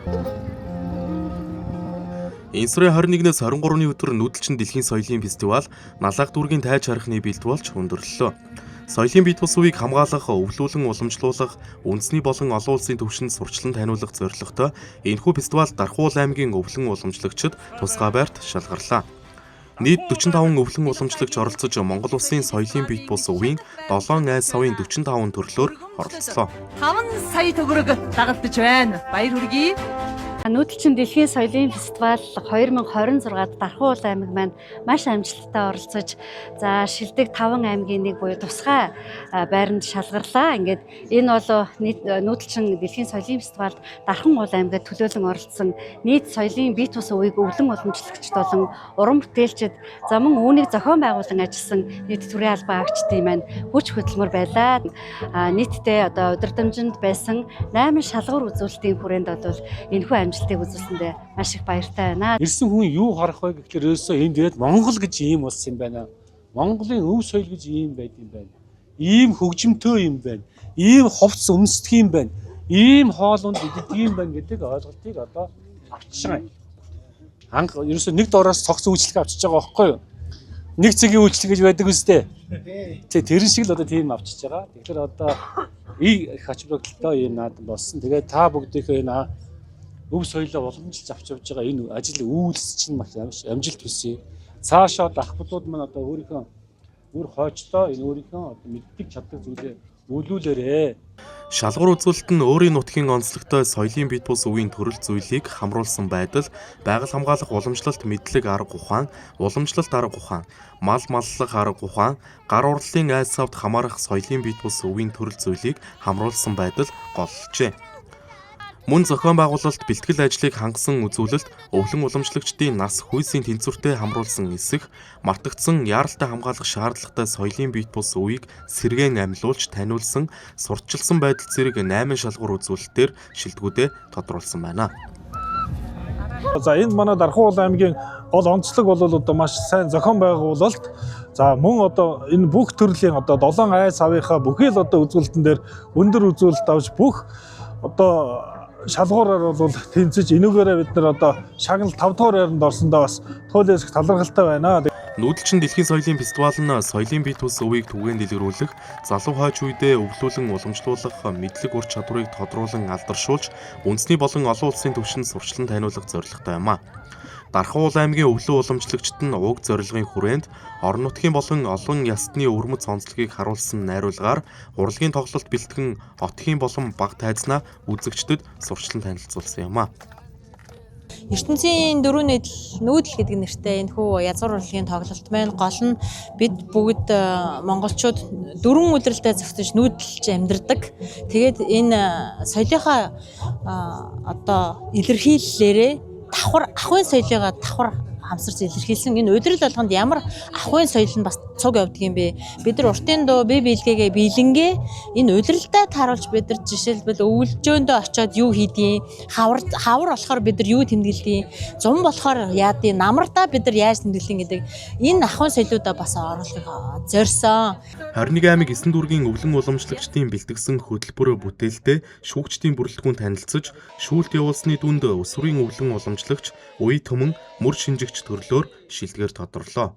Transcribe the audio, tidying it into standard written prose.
Энэ сарын 21-ээс 23-ны өдөр Нүүдэлчин дэлхийн соёлын фестивал Налаг дүүргийн тайж харахны бэлд болж өндөрлөлөө. Соёлын бит бус үеийг хамгаалах, өвлүүлэн уламжлуулах, үндэсний болон олон улсын түвшинд сурчлан таниулах зорилготой энэхүү фестивал Дархуул аймгийн өвлөн уламжлагчид тусгай байрт шалгарлаа. Нийт 45 өвлөн уламжлагч оролцож Монгол улсын соёлын бит бус үеийн 7 айс савын 45 төрлөөр оролцлоо. 5 сая төгрөг дагагдж байна. Баяр хүргэе. Нүүдэлчин дэлхийн соёлын фестивал 2026-д Дархуул аймаг маань маш амжилттай оролцож шилдэг 5 аймгийн нэг буюу тусгай байранд шалгарлаа. Ингээд энэ бол Нүүдэлчин дэлхийн соёлын фестивалд Дархан уул аймагт төлөөлөн оролцсон нийт соёлын бит бус үеийг өвлөн уламжлагчид болон уран бүтээлчид мөн үүнийг зохион байгуулан ажилласан нийт төрийн албан агчдын маань хүч хөдөлмөр байлаа. Нийтдээ удирдамжинд байсан 8 шалгуур үзүүлэлтийн хүрээнд бол энэхүү амжилтыг үзүүлсэндээ маш их баяртай байна. Ирсэн хүн юу харах вэ гэхээр ерөөсөө энд ирээд Монгол гэж ийм улс юм байна. Монголын өв соёл гэж ийм байд юм байна. Ийм хөгжимтэй юм байна. Ийм хувцс өмсдөг юм байна. Ийм хоолунд иддэг юм байна гэдэг ойлголтыг одоо авчиж байгаа. Ерөөсөө нэг доороос цогц үйлчлэг авчиж байгаа байхгүй юу? Нэг цэгийн үйлчлэг гэж байдаг үстэй. Тэрэн шиг л одоо тийм авчиж байгаа. Тэгэхээр одоо их ач холбогдолтой юм наад болсон. Тэгээд та бүгдийнхээ энэ өв соёлоо уламжилж авч явж байгаа энэ ажил үйлс чинь маш амжилт хүсье. Цаашаа ахболууд маань одоо өөрийнхөө өөр хойчлоо энэ өөрийнхөө одоо мэддэг чаддаг зүйлээ үүлүүлээрээ. Шалгуур үзүүлэлт нь өөрийн нутгийн онцлогтой соёлын бит бус үеийн төрөл зүйлийг хамруулсан байдал, байгаль хамгаалах уламжлалт мэдлэг арга ухаан, уламжлалт арга ухаан, мал маллах арга ухаан, гар урлалын айс савд хамаарах соёлын бит бус үеийн төрөл зүйлийг хамруулсан байдал голжээ. Мөн зохион байгуулалт бэлтгэл ажлыг хангасан үзүүлэлт, өвлөн уламжлагчдын нас хүйсийн тэнцвэртэй хамруулсан эсэх, мартагдсан яаралтай хамгаалах шаардлагатай соёлын бит бус үеийг сэргээн амьлуулж таниулсан, сурталчилсан байдал зэрэг 8 шалгуур үзүүлэлтээр шилдэгүүдээ тодруулсан байна. За энд манай Дархуул аймгийн гол онцлог бол одоо маш сайн зохион байгуулалт. За мөн одоо энэ бүх төрлийн одоо 7 айс савынхаа бүхий л одоо үзүүлэлтэн дээр өндөр үзүүлэлт авч бүх одоо шалгуураар бол тэнцэж энүүгээрээ бид нар одоо шагнал 5 дугаар байранд орсондоо бас туйлын хэсэг талархалтай байна. Нүүдэлчин дэлхийн соёлын фестивал нь соёлын бит бус үеийг түгээн дэлгэрүүлэх, залуу хойч үедээ өвлүүлэн уламжлуулах мэдлэг ур чадварыг тодруулан алдаршуулж, үндэсний болон олон улсын түвшинд сурчлан таниулах зорилготой юм а. Дархуул аймгийн өвлөн уламжлагчид нь уг зорилгын хүрээнд орон нутгийн болон олон ястны өвөрмөц онцлогийг харуулсан найруулгаар урлагийн тоглолт бэлтгэн отхийн болон баг тайзнаа үзэгчдэд сурчлан танилцуулсан юм а. ертөнцийн дөрөв нүүдэл гэдэг нэртэй энэ хүү язгуур урлагийн тоглолт маань гол нь бид бүгд монголчууд 4 үлрэлтэд зохицож нүүдэлж амьдардаг. Тэгээд энэ соёлынхаа одоо илэрхийллээрээ ахуйн соёлыгаа давхар хамсарч илэрхийлсэн энэ удирдал болгонд ямар ахуйн соёл нь бас цуг явдаг юм бэ? Бид нар уртын дуу бие биелгээгээ биелэнгээ энэ удирдалтай тааруулж бид нар жишээлбэл өвлжөөндөө очиод юу хийдیں, хавар болохоор бид нар юу тэмдэглэдیں, зум болохоор яадیں, намартаа бид нар яаж тэмдэглэн гэдэг энэ ахуйн соёлуудаа бас оруулахыг зорьсон. 21 аймаг 9 дүүргийн өвлөн уламжлагчдын бэлтгэсэн хөтөлбөр бүтээлтэй шүүгчдийн бүрэлдэхүүн танилцж, шүүлт явуулсны дүнд өсвөрийн өвлөн уламжлагч, үе төмөн, мөр шинжигч төрлөөр шилдгээр тодорлоо.